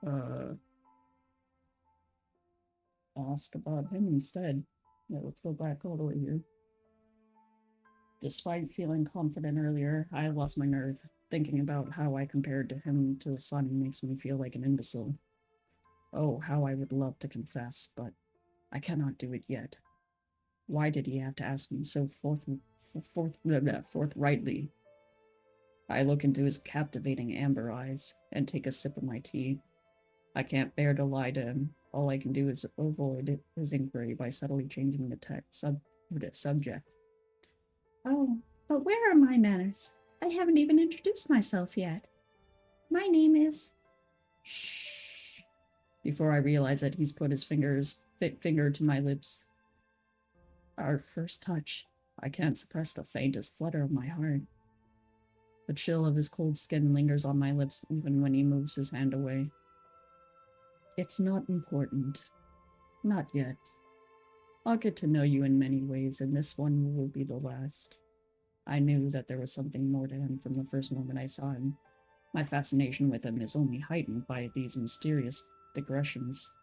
uh, ask about him instead. Yeah, let's go back all the way here. Despite feeling confident earlier, I lost my nerve. Thinking about how I compared to him to the sun makes me feel like an imbecile. Oh, how I would love to confess, but I cannot do it yet. Why did he have to ask me so forthrightly? I look into his captivating amber eyes and take a sip of my tea. I can't bear to lie to him. All I can do is avoid his inquiry by subtly changing the subject. Oh, but where are my manners? I haven't even introduced myself yet. My name is... Shh. Before I realize it, he's put his finger to my lips. Our first touch. I can't suppress the faintest flutter of my heart. The chill of his cold skin lingers on my lips even when he moves his hand away. It's not important. Not yet. I'll get to know you in many ways, and this one will be the last. I knew that there was something more to him from the first moment I saw him. My fascination with him is only heightened by these mysterious digressions.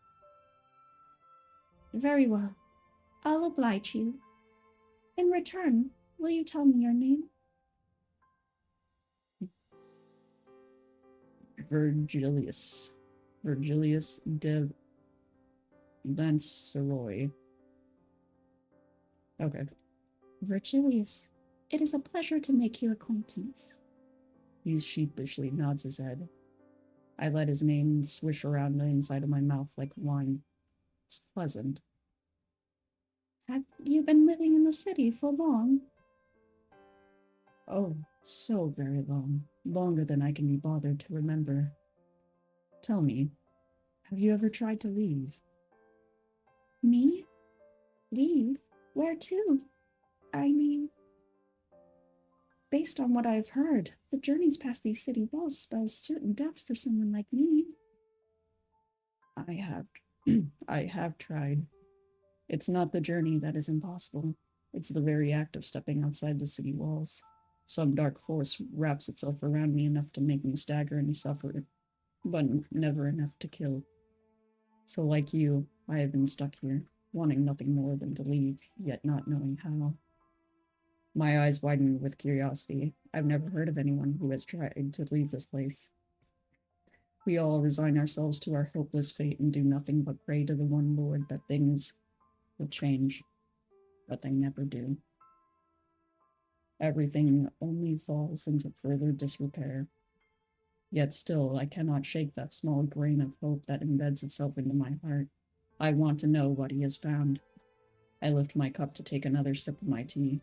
Very well. I'll oblige you. In return, will you tell me your name? Virgilius. Virgilius de Lanceroy. Okay. Virgilius, it is a pleasure to make your acquaintance. He sheepishly nods his head. I let his name swish around the inside of my mouth like wine. It's pleasant. Have you been living in the city for long? Oh, so very long. Longer than I can be bothered to remember. Tell me, have you ever tried to leave? Me? Leave? Where to? I mean, based on what I've heard, the journeys past these city walls spells certain death for someone like me. I have, I have tried. It's not the journey that is impossible. It's the very act of stepping outside the city walls. Some dark force wraps itself around me enough to make me stagger and suffer, but never enough to kill. So, like you, I have been stuck here, wanting nothing more than to leave, yet not knowing how. My eyes widened with curiosity. I've never heard of anyone who has tried to leave this place. We all resign ourselves to our hopeless fate and do nothing but pray to the one Lord that things will change, but they never do. Everything only falls into further disrepair. Yet still, I cannot shake that small grain of hope that embeds itself into my heart. I want to know what he has found. I lift my cup to take another sip of my tea.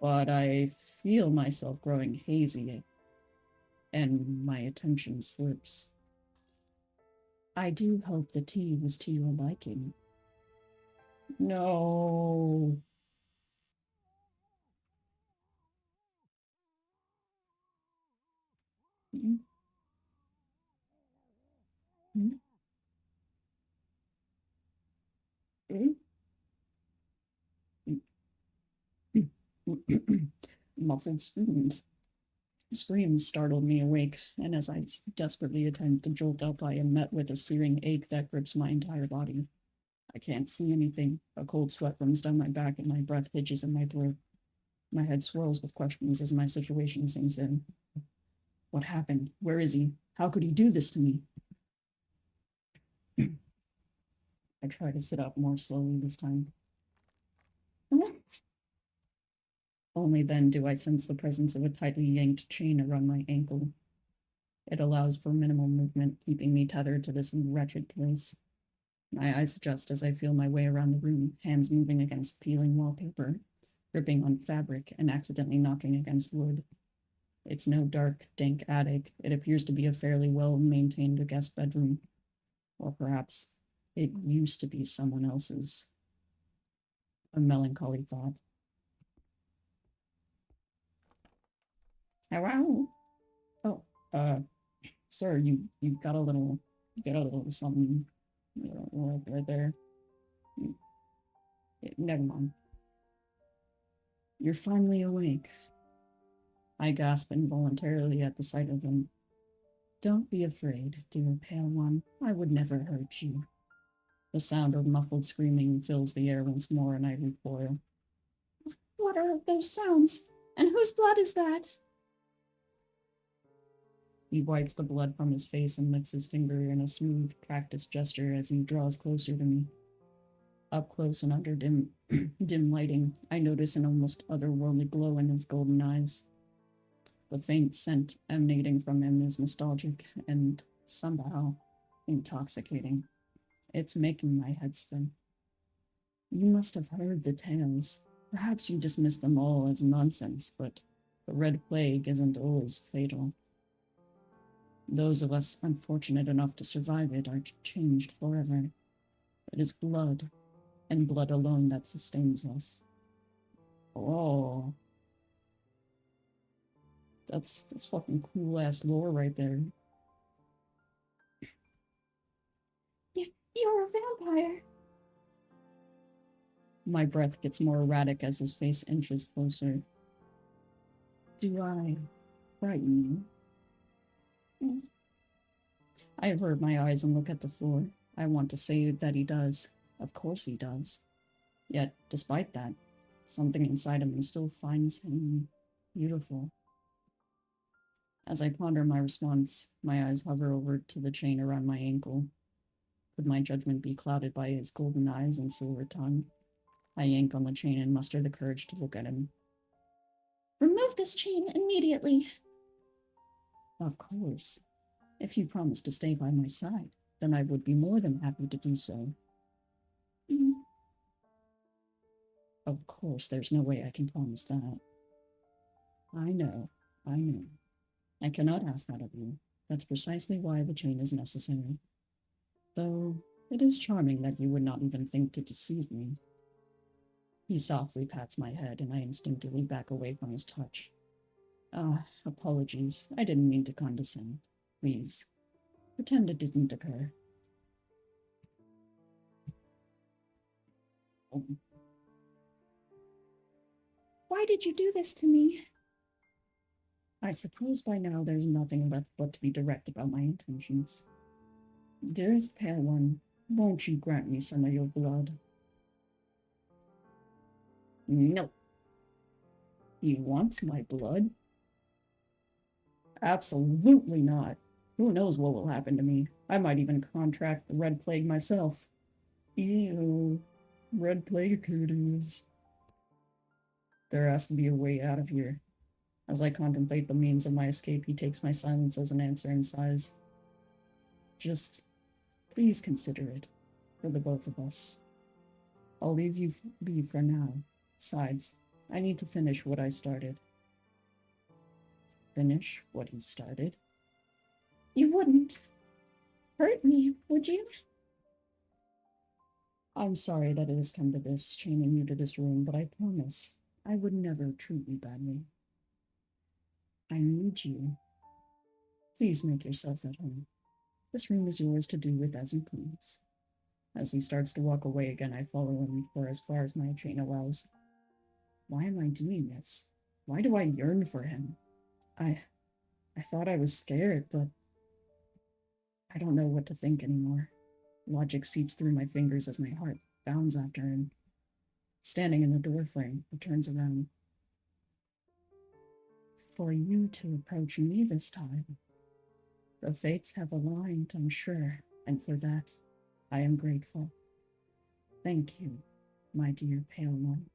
But I feel myself growing hazy, and my attention slips. I do hope the tea was to your liking. No. Mm-hmm. Muffled screams startled me awake, and as I desperately attempt to jolt up, I am met with a searing ache that grips my entire body. I can't see anything. A cold sweat runs down my back, and my breath hitches in my throat. My head swirls with questions as my situation sinks in. What happened? Where is he? How could he do this to me? I try to sit up more slowly this time. Only then do I sense the presence of a tightly yanked chain around my ankle. It allows for minimal movement, keeping me tethered to this wretched place. My eyes adjust as I feel my way around the room, hands moving against peeling wallpaper, gripping on fabric, and accidentally knocking against wood. It's no dark, dank attic. It appears to be a fairly well-maintained guest bedroom. Or perhaps it used to be someone else's. A melancholy thought. Hello? Oh, uh, sir, you got a little, something right there. Never mind. You're finally awake. I gasp involuntarily at the sight of him. Don't be afraid, dear pale one. I would never hurt you. The sound of muffled screaming fills the air once more, and I recoil. What are those sounds? And whose blood is that? He wipes the blood from his face and licks his finger in a smooth, practiced gesture as he draws closer to me. Up close and under dim lighting, I notice an almost otherworldly glow in his golden eyes. The faint scent emanating from him is nostalgic and somehow intoxicating. It's making my head spin. You must have heard the tales. Perhaps you dismiss them all as nonsense, but the Red Plague isn't always fatal. Those of us unfortunate enough to survive it are changed forever. It is blood, and blood alone, that sustains us. Oh. That's fucking cool-ass lore right there. You're a vampire. My breath gets more erratic as his face inches closer. Do I frighten you? I avert my eyes and look at the floor. I want to say that he does. Of course he does. Yet, despite that, something inside of me still finds him beautiful. As I ponder my response, my eyes hover over to the chain around my ankle. Could my judgment be clouded by his golden eyes and silver tongue? I yank on the chain and muster the courage to look at him. Remove this chain immediately! Of course. If you promise to stay by my side, then I would be more than happy to do so. Of course, there's no way I can promise that. I know. I cannot ask that of you. That's precisely why the chain is necessary. Though, it is charming that you would not even think to deceive me. He softly pats my head, and I instinctively back away from his touch. Apologies. I didn't mean to condescend. Please, pretend it didn't occur. Why did you do this to me? I suppose by now there's nothing left but to be direct about my intentions. Dearest Pale One, won't you grant me some of your blood? No. He wants my blood? Absolutely not. Who knows what will happen to me? I might even contract the Red Plague myself. Ew. Red Plague activities. There has to be a way out of here. As I contemplate the means of my escape, he takes my silence as an answer and sighs. Just, please consider it, for the both of us. I'll leave you be for now. Besides, I need to finish what I started. Finish what he started? You wouldn't hurt me, would you? I'm sorry that it has come to this, chaining you to this room, but I promise I would never treat you badly. I need you. Please make yourself at home. This room is yours to do with as you please. As he starts to walk away again, I follow him for as far as my chain allows. Why am I doing this? Why do I yearn for him? I thought I was scared, but I don't know what to think anymore. Logic seeps through my fingers as my heart bounds after him. Standing in the doorframe, he turns around. For you to approach me this time. The fates have aligned, I'm sure, and for that, I am grateful. Thank you, my dear Pale One.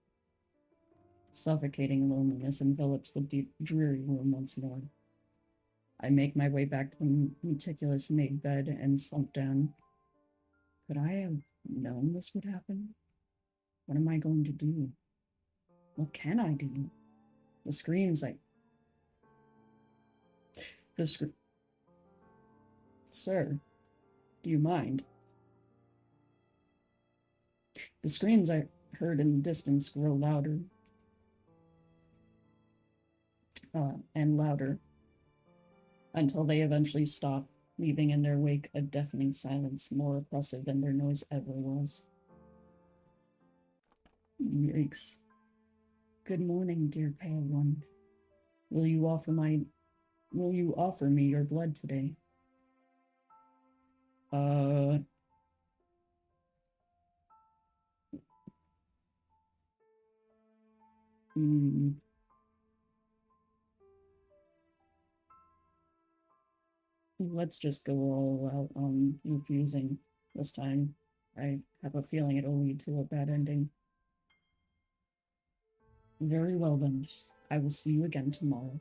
Suffocating loneliness envelops the deep, dreary room once more. I make my way back to the meticulous made bed and slump down. Could I have known this would happen? What am I going to do? What can I do? The screams Sir, do you mind? The screams I heard in the distance grow louder and louder until they eventually stop, leaving in their wake a deafening silence more oppressive than their noise ever was. Yikes. Good morning, dear Pale One. Will you offer me your blood today? Uh... Hmm. Let's just go all out on refusing this time. I have a feeling it'll lead to a bad ending. Very well then. I will see you again tomorrow.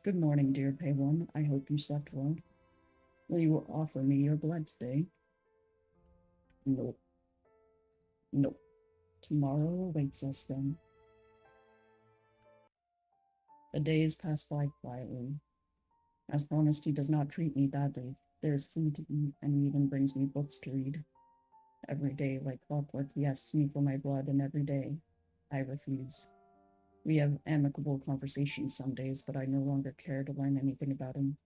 Good morning, dear Pay One. I hope you slept well. Will you offer me your blood today? Nope. Nope. Tomorrow awaits us then. The days pass by quietly. As promised, he does not treat me badly. There is food to eat, and he even brings me books to read. Every day, like clockwork, he asks me for my blood, and every day I refuse. We have amicable conversations some days, but I no longer care to learn anything about him.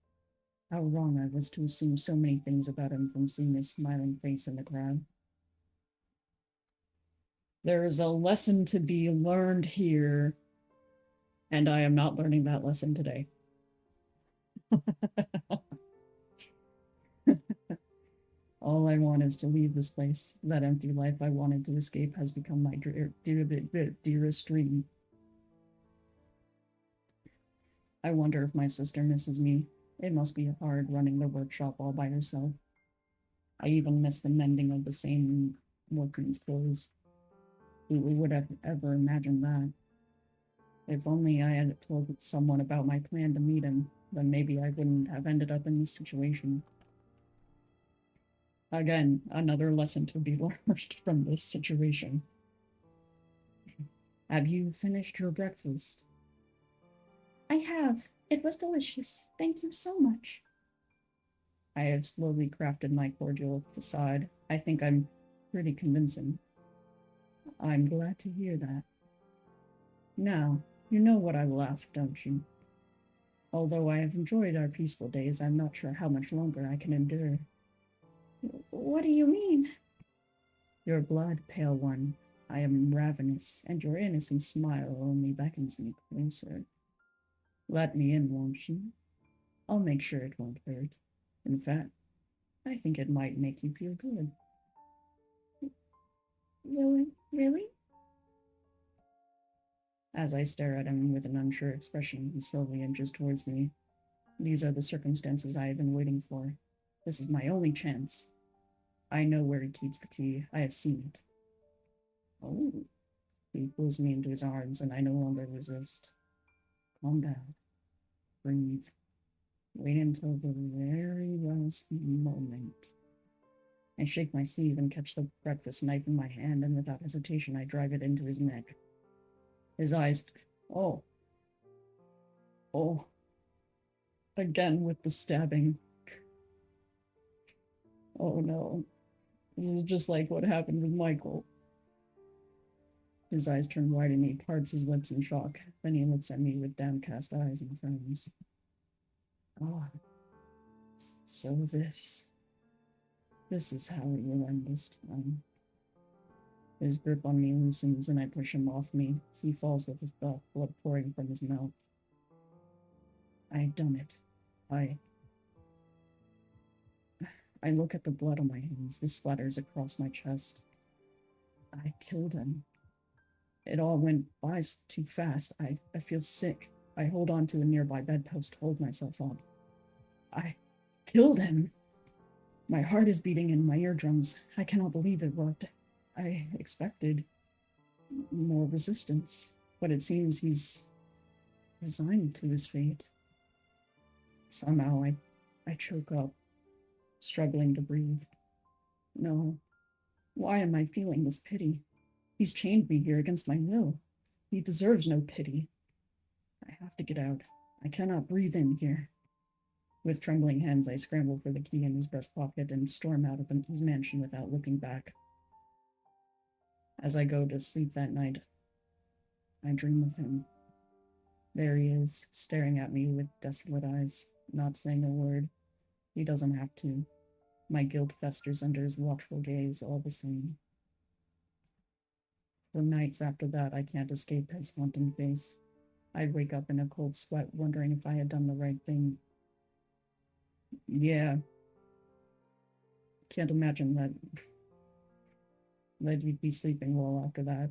How wrong I was to assume so many things about him from seeing his smiling face in the crowd. There is a lesson to be learned here, and I am not learning that lesson today. All I want is to leave this place. That empty life I wanted to escape has become my dearest dream. I wonder if my sister misses me. It must be hard running the workshop all by herself. I even miss the mending of the same workman's clothes. Who would have ever imagined that? If only I had told someone about my plan to meet him, then maybe I wouldn't have ended up in this situation. Again, another lesson to be learned from this situation. Have you finished your breakfast? I have. It was delicious. Thank you so much. I have slowly crafted my cordial facade. I think I'm pretty convincing. I'm glad to hear that. Now, you know what I will ask, don't you? Although I have enjoyed our peaceful days, I'm not sure how much longer I can endure. What do you mean? Your blood, pale one. I am ravenous, and your innocent smile only beckons me closer. Let me in, won't you? I'll make sure it won't hurt. In fact, I think it might make you feel good. Really? Really? As I stare at him with an unsure expression, he slowly inches towards me. These are the circumstances I have been waiting for. This is my only chance. I know where he keeps the key. I have seen it. Oh. He pulls me into his arms, and I no longer resist. Calm down. Breathe. Wait until the very last moment. I shake my sleeve and catch the breakfast knife in my hand, and without hesitation I drive it into his neck. His eyes... Oh. Oh. Again with the stabbing. Oh no. This is just like what happened with Michael. His eyes turn wide and he parts his lips in shock. Then he looks at me with downcast eyes and frowns. Ah, so this is how it will end this time. His grip on me loosens and I push him off me. He falls with his blood pouring from his mouth. I had done it. I look at the blood on my hands. This splatters across my chest. I killed him. It all went by too fast. I feel sick. I hold on to a nearby bedpost to hold myself up. I killed him. My heart is beating in my eardrums. I cannot believe it worked. I expected more resistance, but it seems he's resigned to his fate. Somehow I choke up, struggling to breathe. No, why am I feeling this pity? He's chained me here against my will. He deserves no pity. I have to get out. I cannot breathe in here. With trembling hands, I scramble for the key in his breast pocket and storm out of his mansion without looking back. As I go to sleep that night, I dream of him. There he is, staring at me with desolate eyes, not saying a word. He doesn't have to. My guilt festers under his watchful gaze all the same. For nights after that, I can't escape his haunting face. I'd wake up in a cold sweat, wondering if I had done the right thing. Yeah. Can't imagine that you'd be sleeping well after that.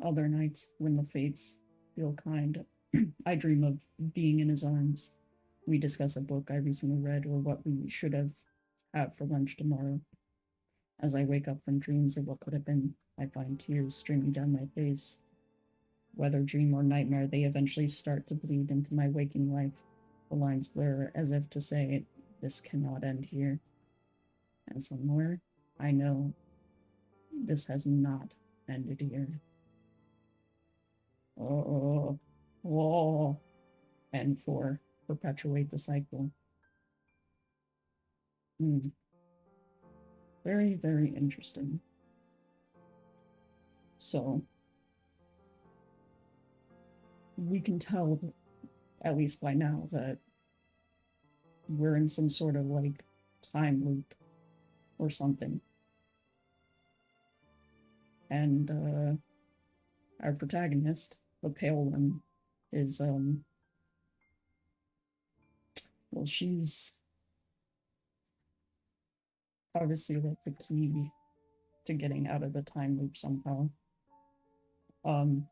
Other nights, when the fates feel kind, I dream of being in his arms. We discuss a book I recently read or what we should have had for lunch tomorrow. As I wake up from dreams of what could have been, I find tears streaming down my face. Whether dream or nightmare, they eventually start to bleed into my waking life. The lines blur as if to say, this cannot end here. And somewhere, I know this has not ended here. Oh, oh, and for perpetuate the cycle. Hmm. Very, very interesting. So, we can tell, at least by now, that we're in some sort of like time loop or something. And our protagonist, the pale one, is well, she's obviously like the key to getting out of the time loop somehow. Um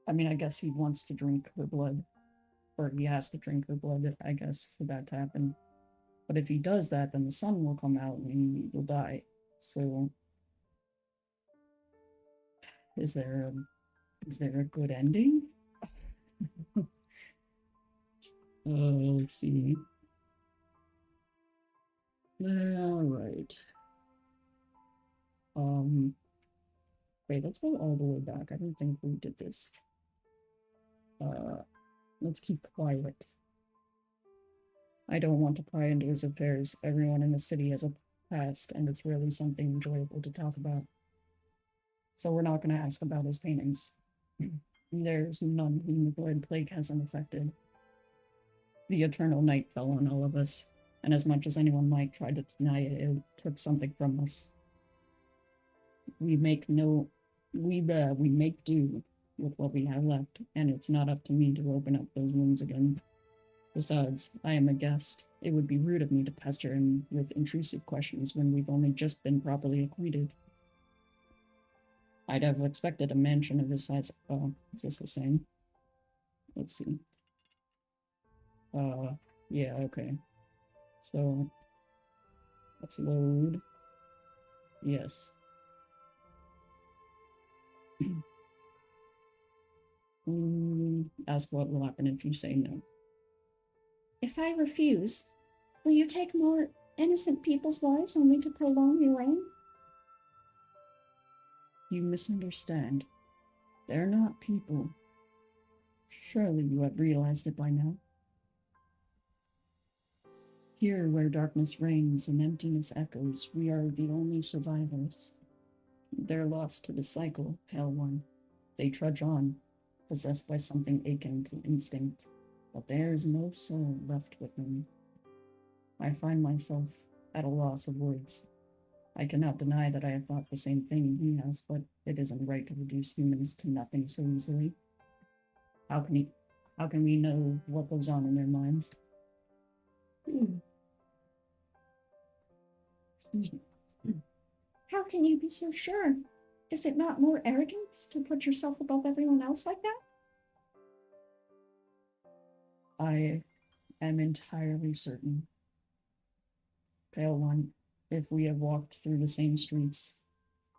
I mean, I guess he wants to drink her blood, or he has to drink her blood, I guess, for that to happen. But if he does that, then the sun will come out and he will die. So, is there a good ending? Let's see. All right. Wait, let's go all the way back. I don't think we did this. Let's keep quiet. I don't want to pry into his affairs. Everyone in the city has a past, and it's really something enjoyable to talk about. So we're not going to ask about his paintings. There's none whom the Blood Plague hasn't affected. The eternal night fell on all of us, and as much as anyone might try to deny it, it took something from us. We make no, we make do with what we have left, and it's not up to me to open up those wounds again. Besides, I am a guest. It would be rude of me to pester him with intrusive questions when we've only just been properly acquainted. I'd have expected a mansion of his size. Oh, is this the same? Let's see. Yeah, okay. So, let's load. Yes. Ask what will happen if you say no. If I refuse, will you take more innocent people's lives only to prolong your own? You misunderstand. They're not people. Surely you have realized it by now. Here, where darkness reigns and emptiness echoes, we are the only survivors. They're lost to the cycle, Pale One. They trudge on, possessed by something akin to instinct, but there is no soul left within. I find myself at a loss of words. I cannot deny that I have thought the same thing he has, but it isn't right to reduce humans to nothing so easily. How can he, how can we know what goes on in their minds? Excuse me. How can you be so sure? Is it not more arrogance to put yourself above everyone else like that? I am entirely certain. Pale One, if we have walked through the same streets,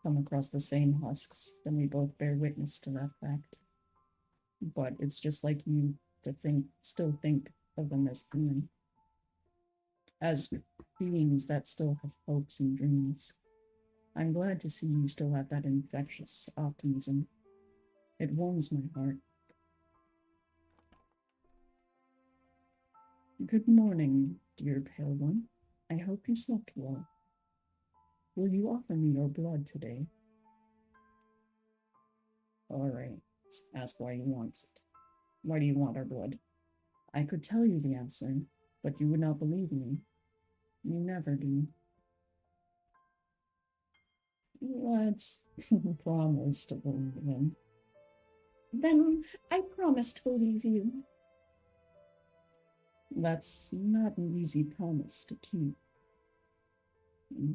come across the same husks, then we both bear witness to that fact. But it's just like you to still think of them as human, as beings that still have hopes and dreams. I'm glad to see you still have that infectious optimism. It warms my heart. Good morning, dear Pale One. I hope you slept well. Will you offer me your blood today? All right. Ask why he wants it. Why do you want our blood? I could tell you the answer, but you would not believe me. You never do. Let's promise to believe him. Then I promise to believe you. That's not an easy promise to keep. Mm.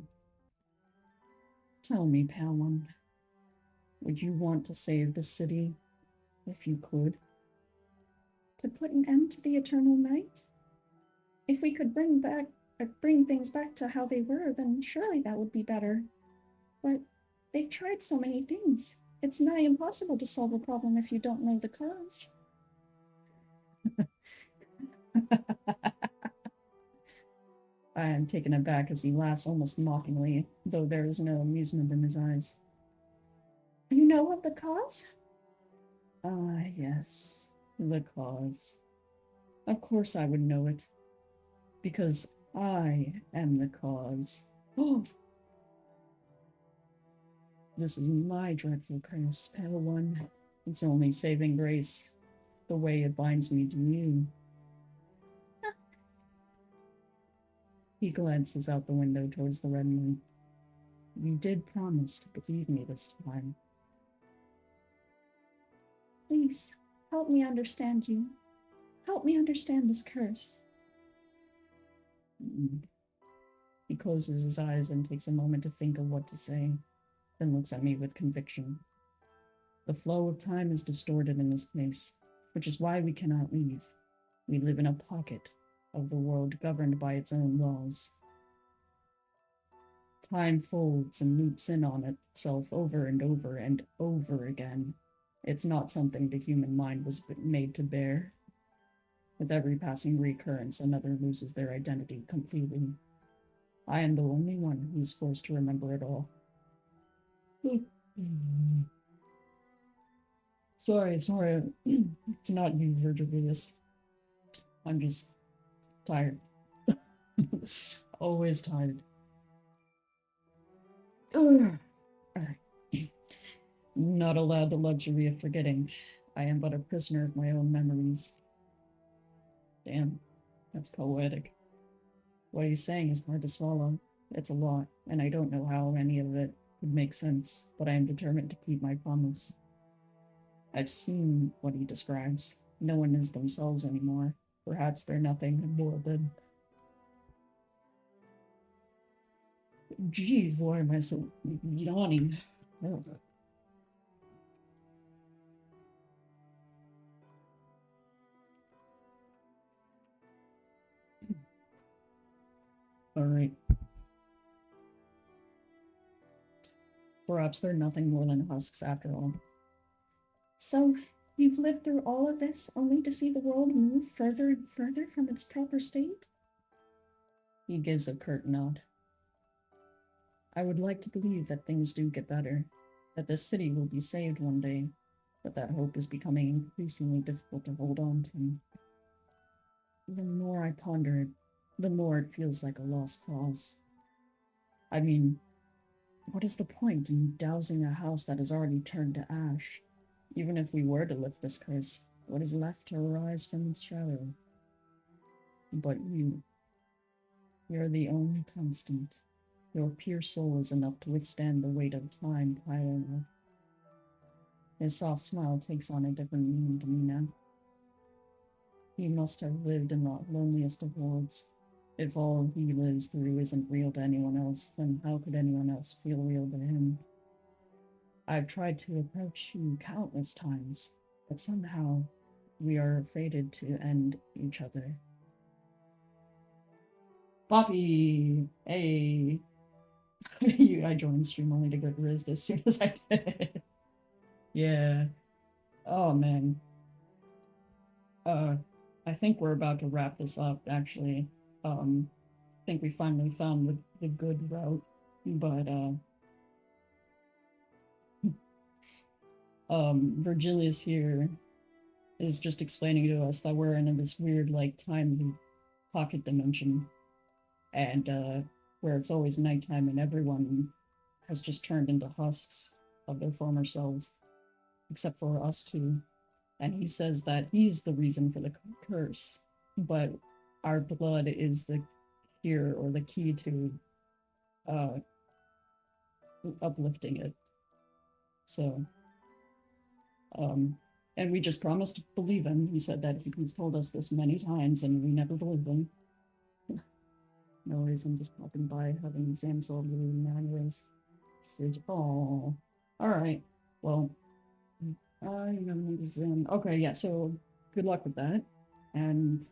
Tell me, pal one, would you want to save the city if you could? To put an end to the eternal night? If we could bring things back to how they were, then surely that would be better. But they've tried so many things. It's nigh impossible to solve a problem if you don't know the cause. I am taken aback as he laughs almost mockingly, though there is no amusement in his eyes. You know of the cause? Ah, yes, the cause. Of course I would know it, because I am the cause. Oh, this is my dreadful curse, pale one. It's only saving grace, the way it binds me to you. He glances out the window towards the red moon. You did promise to believe me this time. Please, help me understand you. Help me understand this curse. He closes his eyes and takes a moment to think of what to say, then looks at me with conviction. The flow of time is distorted in this place, which is why we cannot leave. We live in a pocket of the world governed by its own laws. Time folds and loops in on itself over and over and over again. It's not something the human mind was made to bear. With every passing recurrence, another loses their identity completely. I am the only one who's forced to remember it all. Sorry. It's not you, Virgilius. I'm just tired. Always tired. Not allowed the luxury of forgetting. I am but a prisoner of my own memories. Damn, that's poetic. What he's saying is hard to swallow. It's a lot, and I don't know how any of it would make sense, but I am determined to keep my promise. I've seen what he describes. No one is themselves anymore. Perhaps they're nothing more than... Geez, why am I so yawning? Oh. All right. Perhaps they're nothing more than husks after all. So, you've lived through all of this only to see the world move further and further from its proper state? He gives a curt nod. I would like to believe that things do get better, that this city will be saved one day, but that hope is becoming increasingly difficult to hold on to. The more I ponder it, the more it feels like a lost cause. I mean, what is the point in dousing a house that has already turned to ash? Even if we were to lift this curse, what is left to arise from its shadow? But you're the only constant. Your pure soul is enough to withstand the weight of time piling up. His soft smile takes on a different meaning to me now. He must have lived in the loneliest of worlds. If all he lives through isn't real to anyone else, then how could anyone else feel real to him? I've tried to approach you countless times, but somehow we are fated to end each other. Poppy! Hey! I joined the stream only to get rizzed as soon as I did. Yeah. Oh, man. I think we're about to wrap this up, actually. I think we finally found the good route, but, Virgilius here is just explaining to us that we're in this weird, like, time loop pocket dimension, and, where it's always nighttime and everyone has just turned into husks of their former selves, except for us two. And he says that he's the reason for the curse, but our blood is the cure or the key to uh, uplifting it. So, And we just promised to believe him. He said that he's told us this many times, and we never believed him. No reason, just popping by, having exam solved anyways. Oh, alright. Well, I am exam. Okay, yeah, so good luck with that. And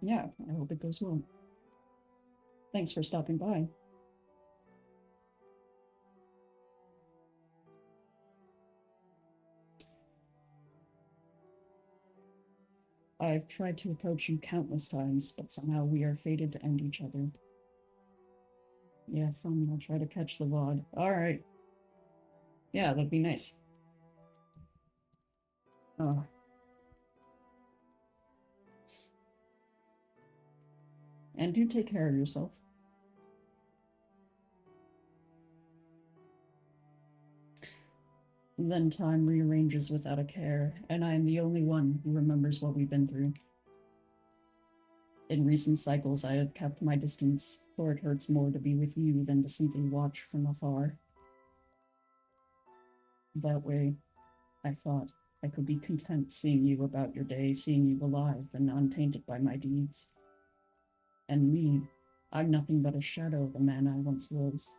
yeah, I hope it goes well. Thanks for stopping by. I've tried to approach you countless times, but somehow we are fated to end each other. Yeah, fun. I'll try to catch the VOD. Alright. Yeah, that'd be nice. Oh. And do take care of yourself. Then time rearranges without a care, and I am the only one who remembers what we've been through. In recent cycles, I have kept my distance, for it hurts more to be with you than to simply watch from afar. That way, I thought, I could be content seeing you about your day, seeing you alive and untainted by my deeds. And me, I'm nothing but a shadow of the man I once was.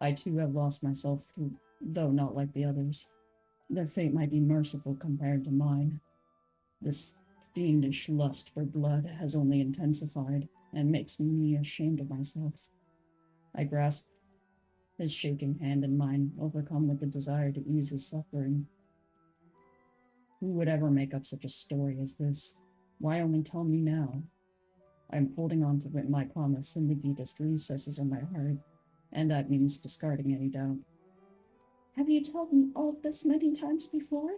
I too have lost myself through, though not like the others. Their fate might be merciful compared to mine. This fiendish lust for blood has only intensified and makes me ashamed of myself. I grasp his shaking hand in mine, overcome with the desire to ease his suffering. Who would ever make up such a story as this? Why only tell me now? I am holding on to my promise in the deepest recesses of my heart, and that means discarding any doubt. Have you told me all this many times before?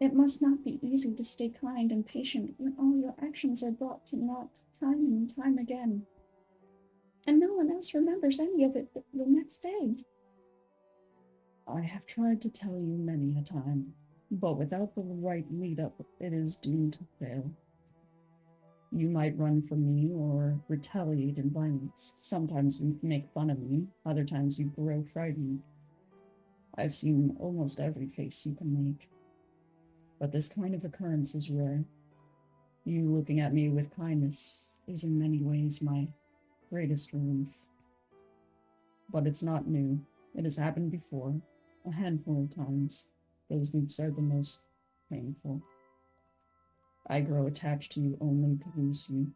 It must not be easy to stay kind and patient when all your actions are brought to naught time and time again. And no one else remembers any of it the next day. I have tried to tell you many a time, but without the right lead-up, it is doomed to fail. You might run from me or retaliate in violence. Sometimes you make fun of me, other times you grow frightened. I've seen almost every face you can make. But this kind of occurrence is rare. You looking at me with kindness is in many ways my greatest relief. But it's not new. It has happened before, a handful of times. Those loops are the most painful. I grow attached to you only to lose you.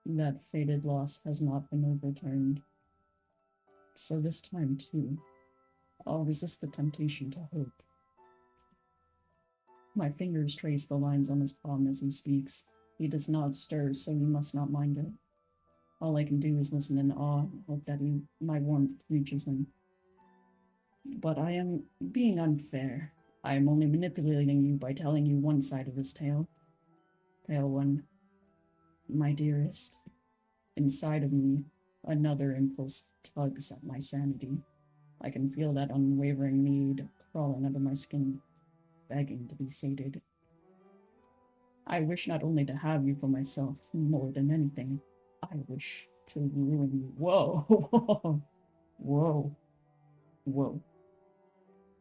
That fated loss has not been overturned. So this time, too, I'll resist the temptation to hope. My fingers trace the lines on his palm as he speaks. He does not stir, so you must not mind it. All I can do is listen in awe and hope that my warmth reaches him. But I am being unfair. I am only manipulating you by telling you one side of this tale. Pale one, my dearest. Inside of me, another impulse tugs at my sanity. I can feel that unwavering need crawling under my skin, begging to be sated. I wish not only to have you for myself, more than anything, I wish to ruin you. Whoa. Whoa. Whoa.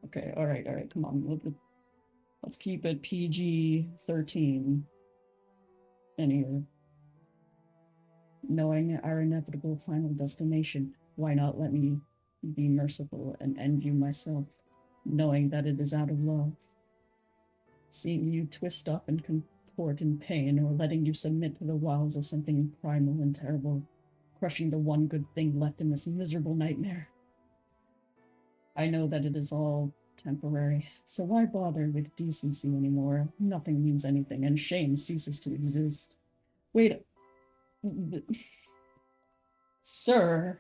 Okay, alright, come on. Let's keep it PG-13 in here. Knowing our inevitable final destination, why not let me be merciful and end you myself, knowing that it is out of love? Seeing you twist up and contort in pain, or letting you submit to the wiles of something primal and terrible, crushing the one good thing left in this miserable nightmare. I know that it is all temporary, so why bother with decency anymore? Nothing means anything, and shame ceases to exist. Wait. Sir,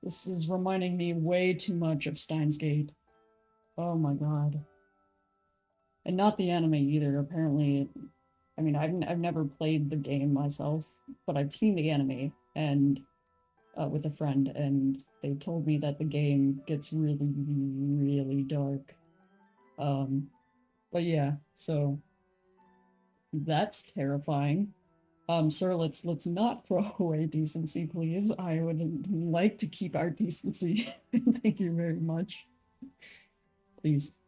this is reminding me way too much of Steins Gate. Oh my god. And not the anime either, apparently. I mean, I've never played the game myself, but I've seen the anime, and with a friend, and they told me that the game gets really, really dark. But yeah, so that's terrifying. Sir, let's not throw away decency, please. I would like to keep our decency. Thank you very much. Please.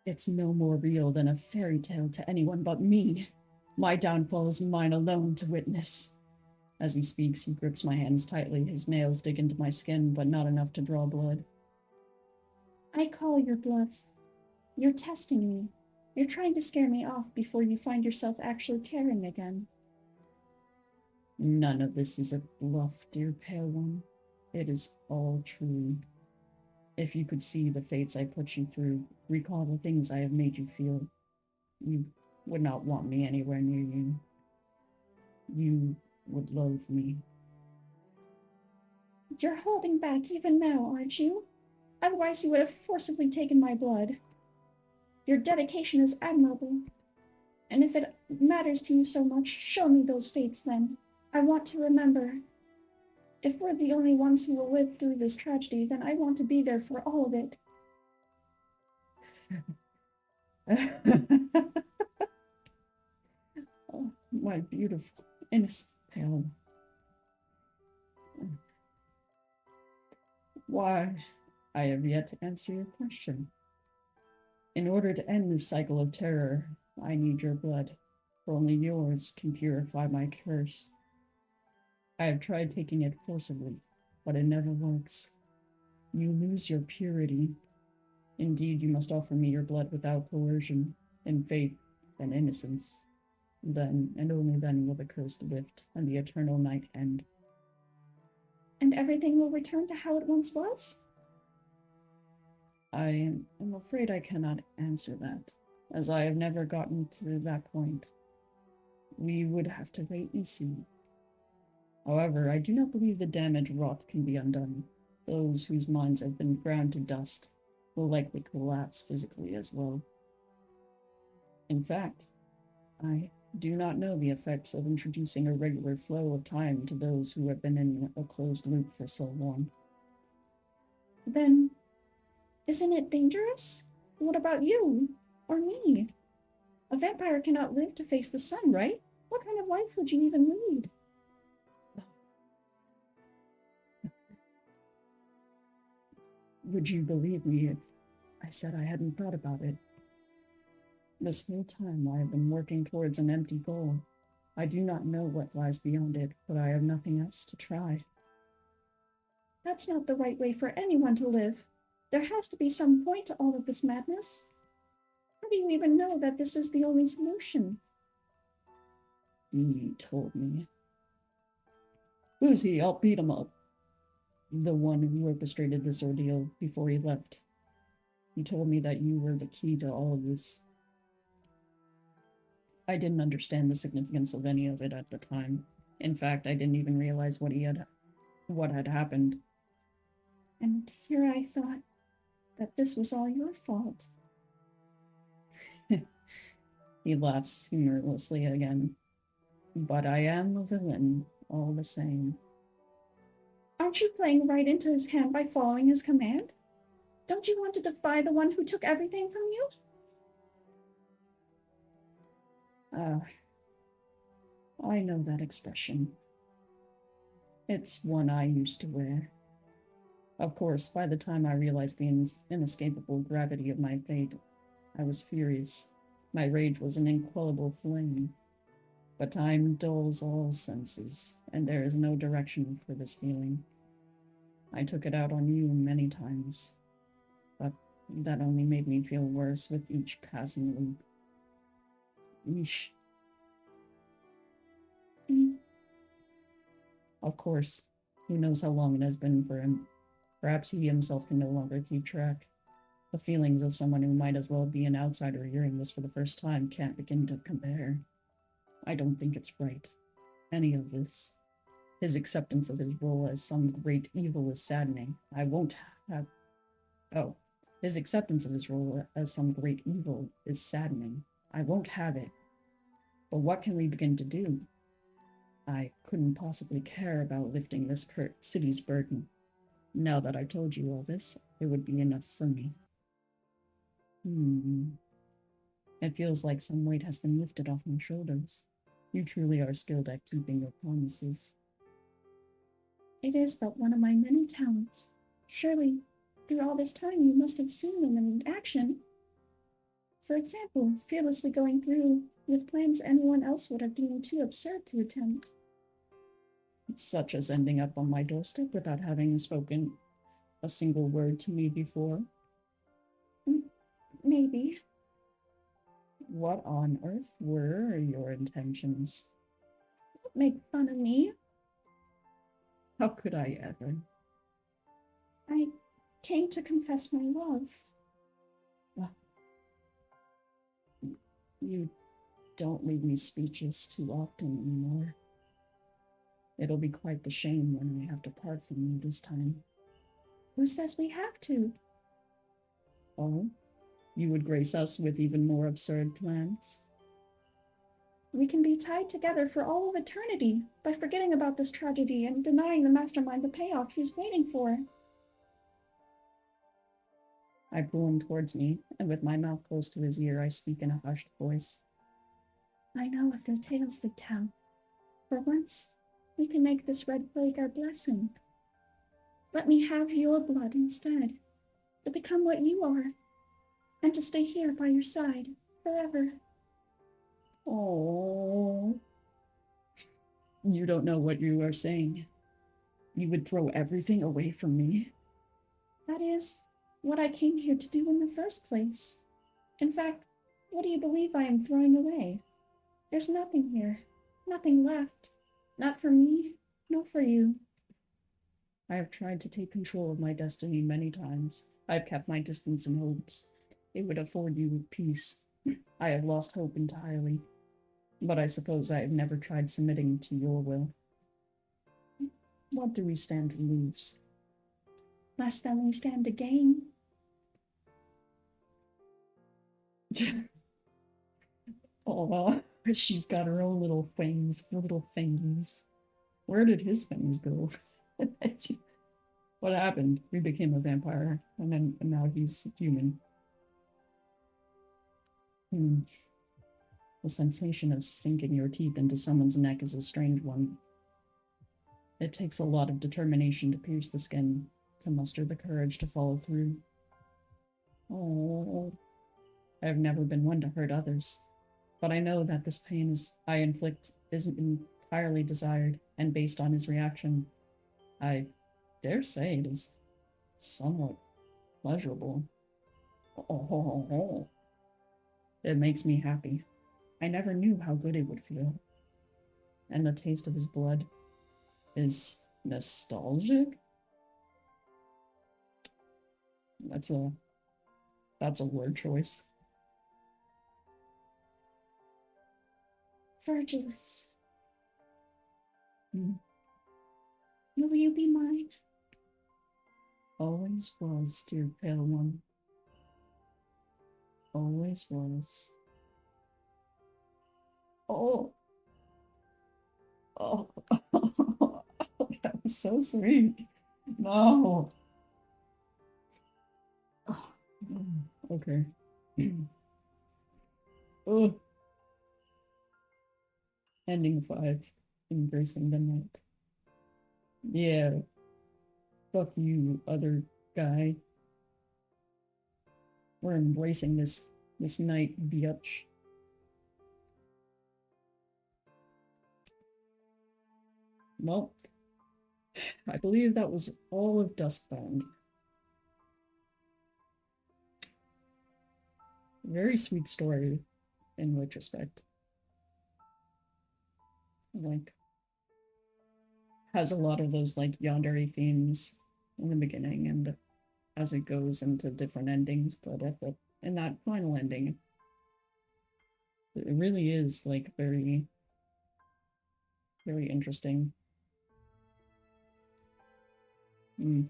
It's no more real than a fairy tale to anyone but me. My downfall is mine alone to witness. As he speaks, he grips my hands tightly. His nails dig into my skin, but not enough to draw blood. I call your bluff. You're testing me. You're trying to scare me off before you find yourself actually caring again. None of this is a bluff, dear Pale One. It is all true. If you could see the fates I put you through, recall the things I have made you feel, you would not want me anywhere near you. You would loathe me. You're holding back even now, aren't you? Otherwise you would have forcibly taken my blood. Your dedication is admirable. And if it matters to you so much, show me those fates then. I want to remember. If we're the only ones who will live through this tragedy, then I want to be there for all of it. Oh, my beautiful, innocent Pale. Why, I have yet to answer your question. In order to end this cycle of terror, I need your blood, for only yours can purify my curse. I have tried taking it forcibly, but it never works. You lose your purity. Indeed, you must offer me your blood without coercion, in faith and innocence. Then, and only then, will the curse lift and the eternal night end. And everything will return to how it once was? I am afraid I cannot answer that, as I have never gotten to that point. We would have to wait and see. However, I do not believe the damage wrought can be undone. Those whose minds have been ground to dust will likely collapse physically as well. In fact, I do not know the effects of introducing a regular flow of time to those who have been in a closed loop for so long. Then, isn't it dangerous? What about you? Or me? A vampire cannot live to face the sun, right? What kind of life would you even lead? Would you believe me if I said I hadn't thought about it? This whole time I have been working towards an empty goal. I do not know what lies beyond it, but I have nothing else to try. That's not the right way for anyone to live. There has to be some point to all of this madness. How do you even know that this is the only solution? He told me. Who's he? I'll beat him up. The one who orchestrated this ordeal before he left. He told me that you were the key to all of this. I didn't understand the significance of any of it at the time. In fact, I didn't even realize what had happened. And here I thought that this was all your fault. He laughs humorously again. But I am a villain, all the same. Aren't you playing right into his hand by following his command? Don't you want to defy the one who took everything from you? I know that expression. It's one I used to wear. Of course, by the time I realized the inescapable gravity of my fate, I was furious. My rage was an inquenchable flame. But time dulls all senses, and there is no direction for this feeling. I took it out on you many times, but that only made me feel worse with each passing loop. Eesh. Of course, who knows how long it has been for him. Perhaps he himself can no longer keep track. The feelings of someone who might as well be an outsider hearing this for the first time can't begin to compare. I don't think it's right. Any of this. His acceptance of his role as some great evil is saddening. His acceptance of his role as some great evil is saddening. I won't have it. But what can we begin to do? I couldn't possibly care about lifting this city's burden. Now that I told you all this, it would be enough for me. It feels like some weight has been lifted off my shoulders. You truly are skilled at keeping your promises. It is but one of my many talents. Surely, through all this time, you must have seen them in action. For example, fearlessly going through with plans anyone else would have deemed too absurd to attempt. Such as ending up on my doorstep without having spoken a single word to me before. Maybe. What on earth were your intentions? Don't make fun of me. How could I ever? I came to confess my love. You don't leave me speechless too often anymore. It'll be quite the shame when I have to part from you this time. Who says we have to? Oh? You would grace us with even more absurd plans? We can be tied together for all of eternity by forgetting about this tragedy and denying the mastermind the payoff he's waiting for. I pull him towards me, and with my mouth close to his ear, I speak in a hushed voice. I know of the tales they tell. For once, we can make this red plague our blessing. Let me have your blood instead, to become what you are, and to stay here by your side forever. Oh, you don't know what you are saying. You would throw everything away from me? That is what I came here to do in the first place. In fact, what do you believe I am throwing away? There's nothing here, nothing left. Not for me, nor for you. I have tried to take control of my destiny many times. I have kept my distance in hopes it would afford you peace. I have lost hope entirely. But I suppose I have never tried submitting to your will. What do we stand to lose? Less than we stand to gain. Oh, she's got her own little fangs, her little fangies. Where did his fangs go? What happened? We became a vampire, and now he's human. The sensation of sinking your teeth into someone's neck is a strange one. It takes a lot of determination to pierce the skin, to muster the courage to follow through. Oh, I have never been one to hurt others, but I know that this pain I inflict isn't entirely desired and based on his reaction. I dare say it is somewhat pleasurable. Oh. It makes me happy. I never knew how good it would feel. And the taste of his blood is nostalgic? That's a word choice. Virgilus. Will you be mine? Always was, dear pale one. Always was. Oh. That was so sweet. No. Okay. Oh. Ending 5. Embracing the night. Yeah. Fuck you, other guy. We're embracing this night, bitch. Well, I believe that was all of Duskbound. Very sweet story in retrospect. Like, has a lot of those like yandere themes in the beginning and as it goes into different endings, but in that final ending, it really is like very, very interesting. I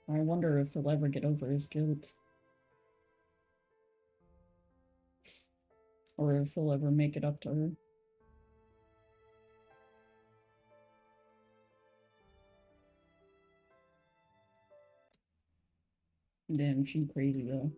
wonder if he'll ever get over his guilt. Or if he'll ever make it up to her. Damn, she crazy though.